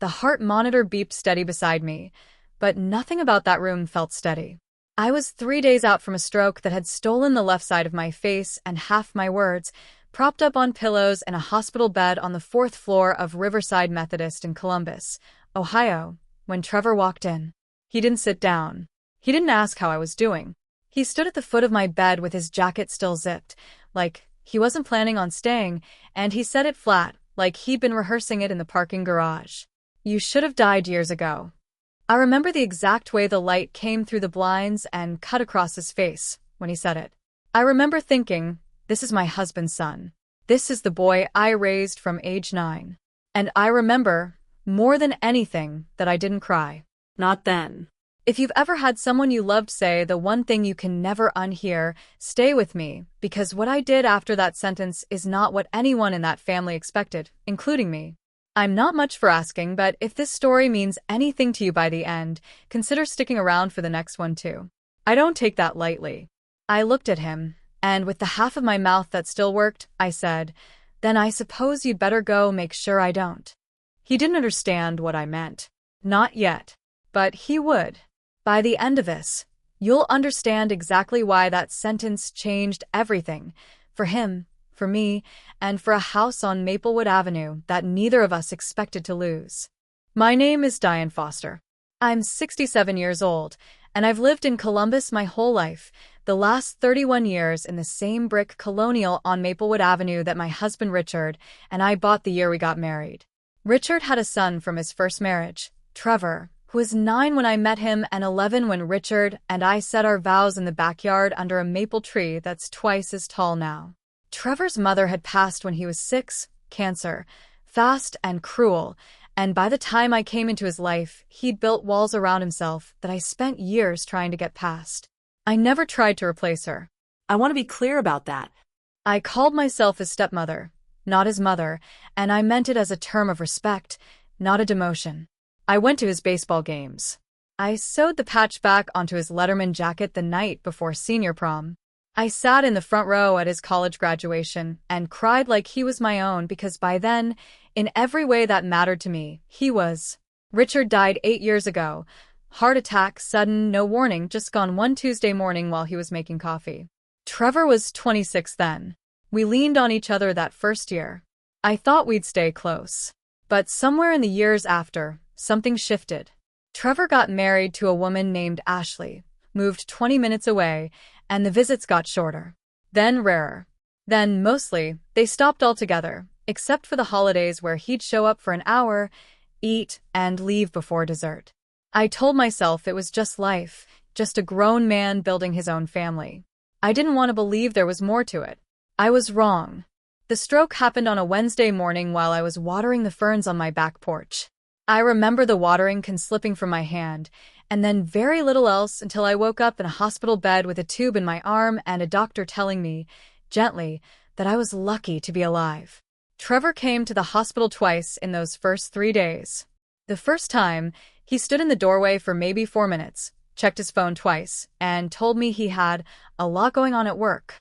The heart monitor beeped steady beside me, but nothing about that room felt steady. I was 3 days out from a stroke that had stolen the left side of my face and half my words, propped up on pillows in a hospital bed on the 4th floor of Riverside Methodist in Columbus, Ohio, when Trevor walked in. He didn't sit down. He didn't ask how I was doing. He stood at the foot of my bed with his jacket still zipped, like he wasn't planning on staying, and he said it flat, like he'd been rehearsing it in the parking garage. "You should have died years ago." I remember the exact way the light came through the blinds and cut across his face when he said it. I remember thinking, this is my husband's son. This is the boy I raised from age 9. And I remember, more than anything, that I didn't cry. Not then. If you've ever had someone you loved say the one thing you can never unhear, stay with me, because what I did after that sentence is not what anyone in that family expected, including me. I'm not much for asking, but if this story means anything to you by the end, consider sticking around for the next one too. I don't take that lightly. I looked at him, and with the half of my mouth that still worked, I said, "Then I suppose you'd better go make sure I don't." He didn't understand what I meant. Not yet. But he would. By the end of this, you'll understand exactly why that sentence changed everything. For him, for me, and for a house on Maplewood Avenue that neither of us expected to lose. My name is Diane Foster. I'm 67 years old, and I've lived in Columbus my whole life, the last 31 years in the same brick colonial on Maplewood Avenue that my husband Richard and I bought the year we got married. Richard had a son from his first marriage, Trevor, who was 9 when I met him and 11 when Richard and I said our vows in the backyard under a maple tree that's twice as tall now. Trevor's mother had passed when he was 6, cancer, fast and cruel, and by the time I came into his life, he'd built walls around himself that I spent years trying to get past. I never tried to replace her. I want to be clear about that. I called myself his stepmother, not his mother, and I meant it as a term of respect, not a demotion. I went to his baseball games. I sewed the patch back onto his Letterman jacket the night before senior prom. I sat in the front row at his college graduation and cried like he was my own because by then, in every way that mattered to me, he was. Richard died 8 years ago. Heart attack, sudden, no warning, just gone one Tuesday morning while he was making coffee. Trevor was 26 then. We leaned on each other that first year. I thought we'd stay close. But somewhere in the years after, something shifted. Trevor got married to a woman named Ashley, moved 20 minutes away, and the visits got shorter. Then rarer. Then, mostly, they stopped altogether, except for the holidays where he'd show up for an hour, eat, and leave before dessert. I told myself it was just life, just a grown man building his own family. I didn't want to believe there was more to it. I was wrong. The stroke happened on a Wednesday morning while I was watering the ferns on my back porch. I remember the watering can slipping from my hand, and then very little else until I woke up in a hospital bed with a tube in my arm and a doctor telling me, gently, that I was lucky to be alive. Trevor came to the hospital twice in those first 3 days. The first time, he stood in the doorway for maybe 4 minutes, checked his phone twice, and told me he had a lot going on at work.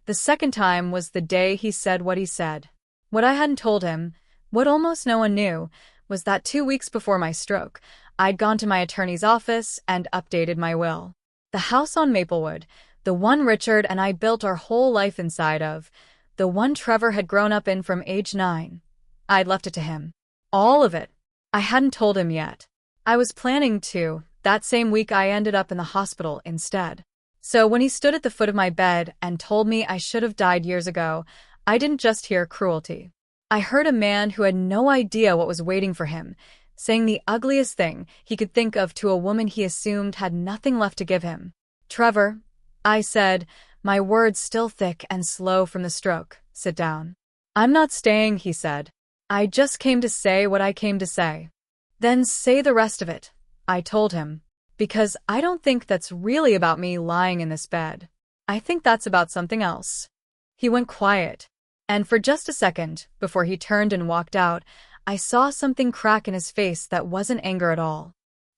The second time was the day he said what he said. What I hadn't told him, what almost no one knew, was that 2 weeks before my stroke, I'd gone to my attorney's office and updated my will. The house on Maplewood, the one Richard and I built our whole life inside of, the one Trevor had grown up in from age 9. I'd left it to him. All of it. I hadn't told him yet. I was planning to. That same week I ended up in the hospital instead. So when he stood at the foot of my bed and told me I should have died years ago, I didn't just hear cruelty. I heard a man who had no idea what was waiting for him, saying the ugliest thing he could think of to a woman he assumed had nothing left to give him. "Trevor," I said, my words still thick and slow from the stroke, "sit down." "I'm not staying," he said. "I just came to say what I came to say." "Then say the rest of it," I told him, "because I don't think that's really about me lying in this bed. I think that's about something else." He went quiet. And for just a second, before he turned and walked out, I saw something crack in his face that wasn't anger at all.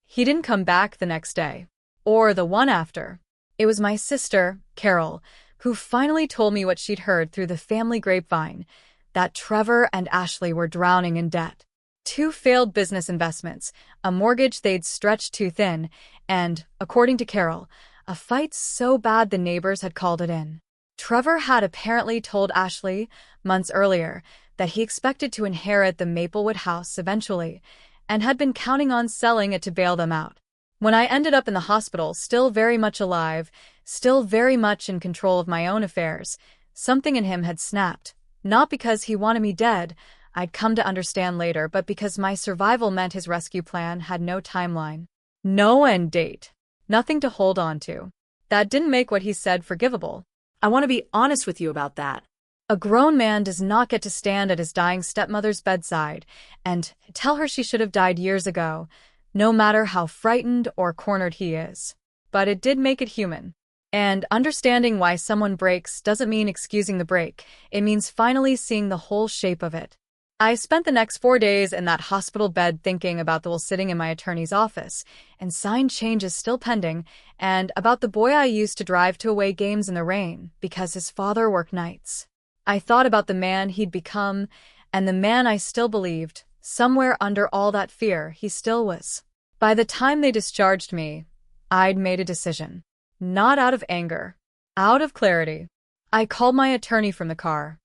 He didn't come back the next day. Or the one after. It was my sister, Carol, who finally told me what she'd heard through the family grapevine, that Trevor and Ashley were drowning in debt. 2 failed business investments, a mortgage they'd stretched too thin, and, according to Carol, a fight so bad the neighbors had called it in. Trevor had apparently told Ashley, months earlier, that he expected to inherit the Maplewood house eventually, and had been counting on selling it to bail them out. When I ended up in the hospital, still very much alive, still very much in control of my own affairs, something in him had snapped. Not because he wanted me dead, I'd come to understand later, but because my survival meant his rescue plan had no timeline. No end date. Nothing to hold on to. That didn't make what he said forgivable. I want to be honest with you about that. A grown man does not get to stand at his dying stepmother's bedside and tell her she should have died years ago, no matter how frightened or cornered he is. But it did make it human. And understanding why someone breaks doesn't mean excusing the break. It means finally seeing the whole shape of it. I spent the next 4 days in that hospital bed thinking about the will sitting in my attorney's office, and signed changes still pending, and about the boy I used to drive to away games in the rain because his father worked nights. I thought about the man he'd become, and the man I still believed, somewhere under all that fear, he still was. By the time they discharged me, I'd made a decision. Not out of anger. Out of clarity. I called my attorney from the car.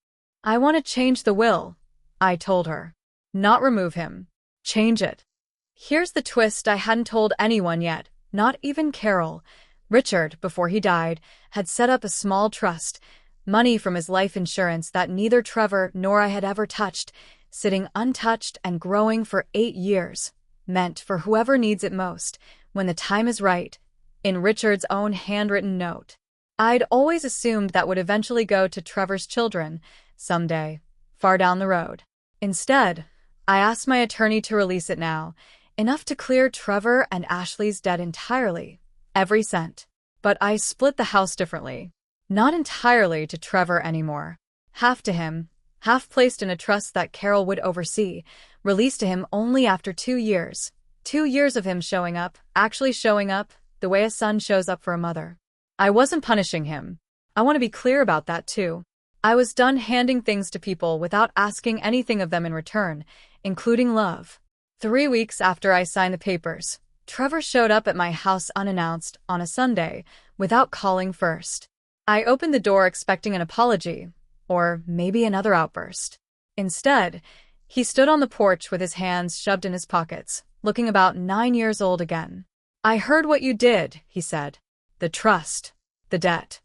I want to change the will, I told her. Not remove him. Change it. Here's the twist I hadn't told anyone yet, not even Carol. Richard, before he died, had set up a small trust, money from his life insurance that neither Trevor nor I had ever touched, sitting untouched and growing for 8 years, meant for whoever needs it most, when the time is right, in Richard's own handwritten note. I'd always assumed that would eventually go to Trevor's children, someday, far down the road. Instead, I asked my attorney to release it now, enough to clear Trevor and Ashley's debt entirely, every cent. But I split the house differently. Not entirely to Trevor anymore. Half to him, half placed in a trust that Carol would oversee, released to him only after 2 years. 2 years of him showing up, actually showing up, the way a son shows up for a mother. I wasn't punishing him. I want to be clear about that too. I was done handing things to people without asking anything of them in return, including love. 3 weeks after I signed the papers, Trevor showed up at my house unannounced on a Sunday, without calling first. I opened the door expecting an apology, or maybe another outburst. Instead, he stood on the porch with his hands shoved in his pockets, looking about 9 years old again. I heard what you did, he said. The trust. The debt.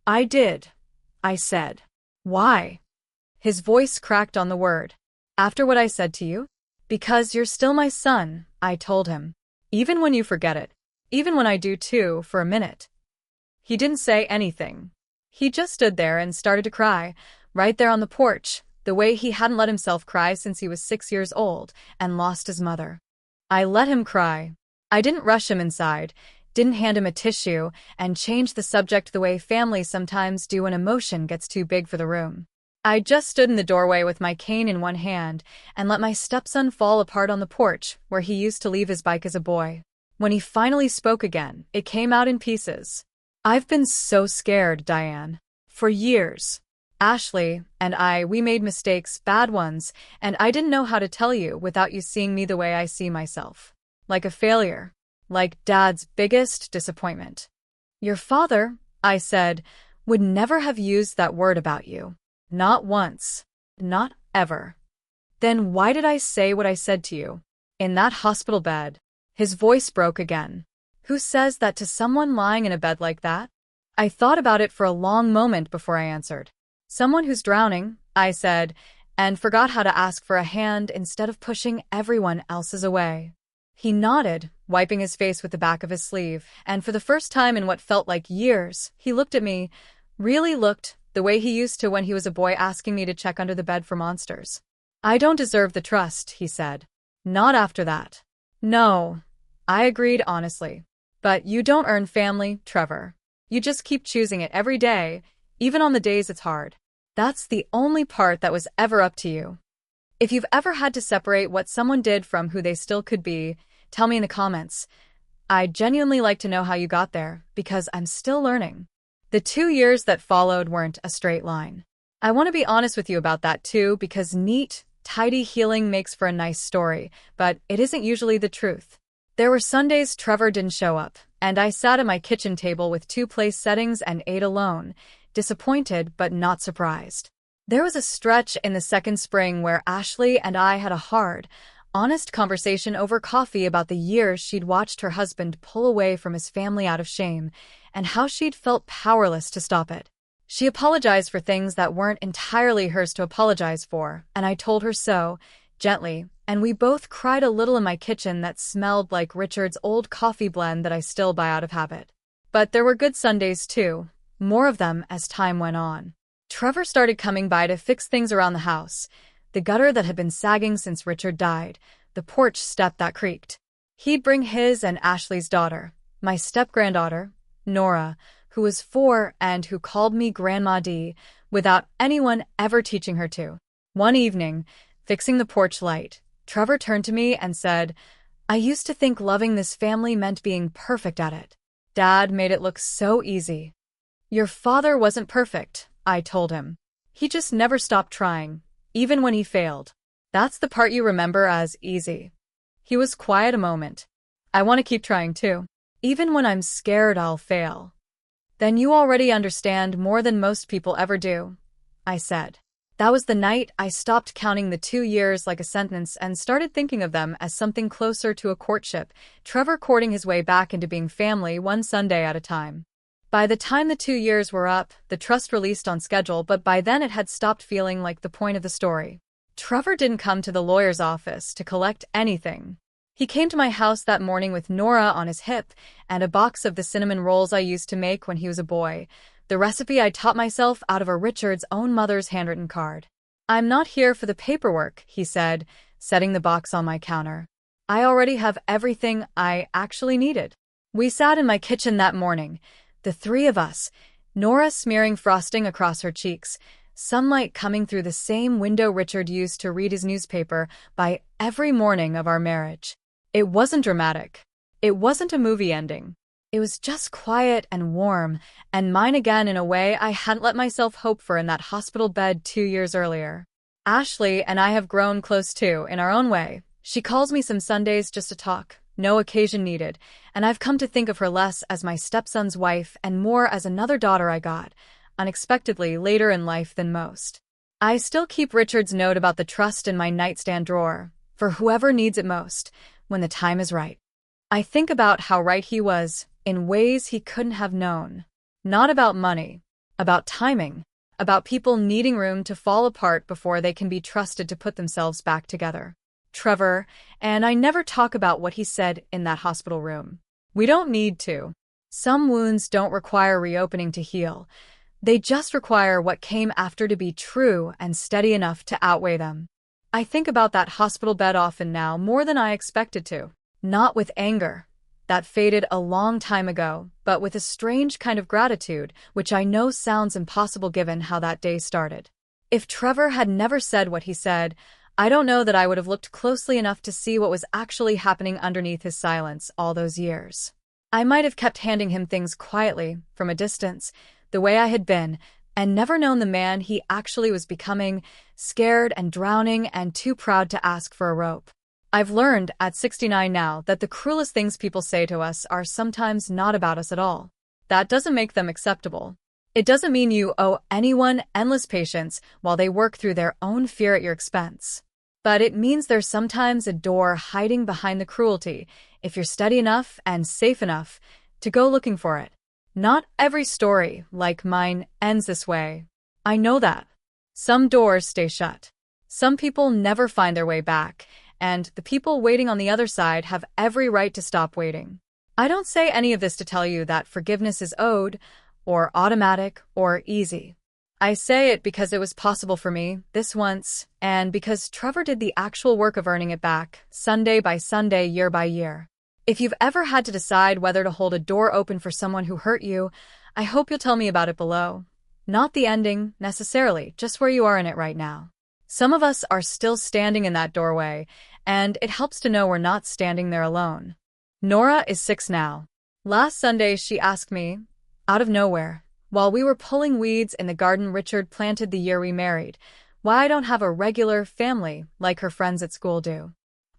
I did, I said. Why? His voice cracked on the word. After what I said to you? Because you're still my son, I told him. Even when you forget it. Even when I do too, for a minute. He didn't say anything. He just stood there and started to cry, right there on the porch, the way he hadn't let himself cry since he was 6 years old and lost his mother. I let him cry. I didn't rush him inside, didn't hand him a tissue, and change the subject the way families sometimes do when emotion gets too big for the room. I just stood in the doorway with my cane in one hand and let my stepson fall apart on the porch where he used to leave his bike as a boy. When he finally spoke again, it came out in pieces. I've been so scared, Diane. For years. Ashley and we made mistakes, bad ones, and I didn't know how to tell you without you seeing me the way I see myself. Like a failure. Like Dad's biggest disappointment. Your father, I said, would never have used that word about you. Not once. Not ever. Then why did I say what I said to you? In that hospital bed. His voice broke again. Who says that to someone lying in a bed like that? I thought about it for a long moment before I answered. Someone who's drowning, I said, and forgot how to ask for a hand instead of pushing everyone else's away. He nodded, wiping his face with the back of his sleeve, and for the first time in what felt like years, he looked at me, really looked, the way he used to when he was a boy asking me to check under the bed for monsters. I don't deserve the trust, he said. Not after that. No, I agreed honestly. But you don't earn family, Trevor. You just keep choosing it every day, even on the days it's hard. That's the only part that was ever up to you. If you've ever had to separate what someone did from who they still could be, tell me in the comments. I'd genuinely like to know how you got there, because I'm still learning. The 2 years that followed weren't a straight line. I want to be honest with you about that too, because neat, Tidy healing makes for a nice story, but it isn't usually the truth. There were Sundays Trevor didn't show up, and I sat at my kitchen table with two place settings and ate alone, disappointed but not surprised. There was a stretch in the second spring where Ashley and I had a hard, honest conversation over coffee about the years she'd watched her husband pull away from his family out of shame, and how she'd felt powerless to stop it. She apologized for things that weren't entirely hers to apologize for, and I told her so, gently, and we both cried a little in my kitchen that smelled like Richard's old coffee blend that I still buy out of habit. But there were good Sundays too, more of them as time went on. Trevor started coming by to fix things around the house, the gutter that had been sagging since Richard died, the porch step that creaked. He'd bring his and Ashley's daughter, my step-granddaughter, Nora, who was 4 and who called me Grandma D, without anyone ever teaching her to. One evening, fixing the porch light, Trevor turned to me and said, "I used to think loving this family meant being perfect at it. Dad made it look so easy." "Your father wasn't perfect," I told him. "He just never stopped trying, even when he failed." "That's the part you remember as easy." He was quiet a moment. "I want to keep trying too. Even when I'm scared I'll fail." "Then you already understand more than most people ever do," I said. That was the night I stopped counting the 2 years like a sentence and started thinking of them as something closer to a courtship, Trevor courting his way back into being family one Sunday at a time. By the time the 2 years were up, the trust released on schedule, but by then it had stopped feeling like the point of the story. Trevor didn't come to the lawyer's office to collect anything. He came to my house that morning with Nora on his hip and a box of the cinnamon rolls I used to make when he was a boy, the recipe I taught myself out of a Richard's own mother's handwritten card. "I'm not here for the paperwork," he said, setting the box on my counter. "I already have everything I actually needed." We sat in my kitchen that morning, the three of us, Nora smearing frosting across her cheeks, sunlight coming through the same window Richard used to read his newspaper by every morning of our marriage. It wasn't dramatic. It wasn't a movie ending. It was just quiet and warm, and mine again in a way I hadn't let myself hope for in that hospital bed 2 years earlier. Ashley and I have grown close too, in our own way. She calls me some Sundays just to talk, no occasion needed, and I've come to think of her less as my stepson's wife and more as another daughter I got, unexpectedly later in life than most. I still keep Richard's note about the trust in my nightstand drawer, for whoever needs it most, when the time is right. I think about how right he was, in ways he couldn't have known. Not about money, about timing, about people needing room to fall apart before they can be trusted to put themselves back together. Trevor, and I never talk about what he said in that hospital room. We don't need to. Some wounds don't require reopening to heal. They just require what came after to be true and steady enough to outweigh them. I think about that hospital bed often now, more than I expected to. Not with anger. That faded a long time ago, but with a strange kind of gratitude, which I know sounds impossible given how that day started. If Trevor had never said what he said, I don't know that I would have looked closely enough to see what was actually happening underneath his silence all those years. I might have kept handing him things quietly, from a distance, the way I had been, and never known the man he actually was becoming, scared and drowning and too proud to ask for a rope. I've learned, at 69 now, that the cruelest things people say to us are sometimes not about us at all. That doesn't make them acceptable. It doesn't mean you owe anyone endless patience while they work through their own fear at your expense. But it means there's sometimes a door hiding behind the cruelty, if you're steady enough and safe enough to go looking for it. Not every story, like mine, ends this way. I know that. Some doors stay shut. Some people never find their way back, and the people waiting on the other side have every right to stop waiting. I don't say any of this to tell you that forgiveness is owed, or automatic, or easy. I say it because it was possible for me, this once, and because Trevor did the actual work of earning it back, Sunday by Sunday, year by year. If you've ever had to decide whether to hold a door open for someone who hurt you, I hope you'll tell me about it below. Not the ending, necessarily, just where you are in it right now. Some of us are still standing in that doorway, and it helps to know we're not standing there alone. Nora is 6 now. Last Sunday she asked me, out of nowhere, while we were pulling weeds in the garden Richard planted the year we married, why I don't have a regular family like her friends at school do.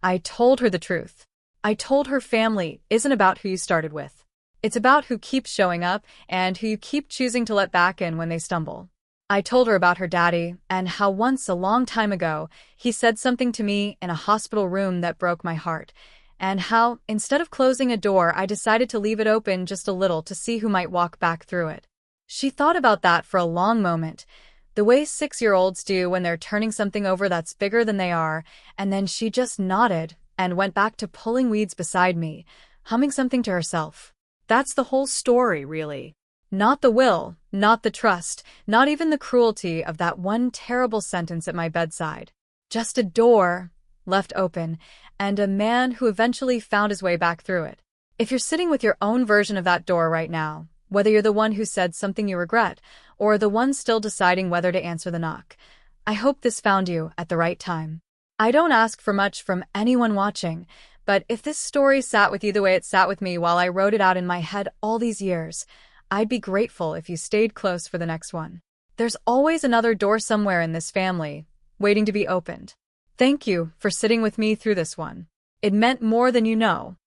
I told her the truth. I told her family isn't about who you started with. It's about who keeps showing up and who you keep choosing to let back in when they stumble. I told her about her daddy and how once a long time ago, he said something to me in a hospital room that broke my heart, and how, instead of closing a door, I decided to leave it open just a little to see who might walk back through it. She thought about that for a long moment, the way 6-year-olds do when they're turning something over that's bigger than they are, and then she just nodded and went back to pulling weeds beside me, humming something to herself. That's the whole story, really. Not the will, not the trust, not even the cruelty of that one terrible sentence at my bedside. Just a door left open, and a man who eventually found his way back through it. If you're sitting with your own version of that door right now, whether you're the one who said something you regret, or the one still deciding whether to answer the knock, I hope this found you at the right time. I don't ask for much from anyone watching, but if this story sat with you the way it sat with me while I wrote it out in my head all these years, I'd be grateful if you stayed close for the next one. There's always another door somewhere in this family, waiting to be opened. Thank you for sitting with me through this one. It meant more than you know.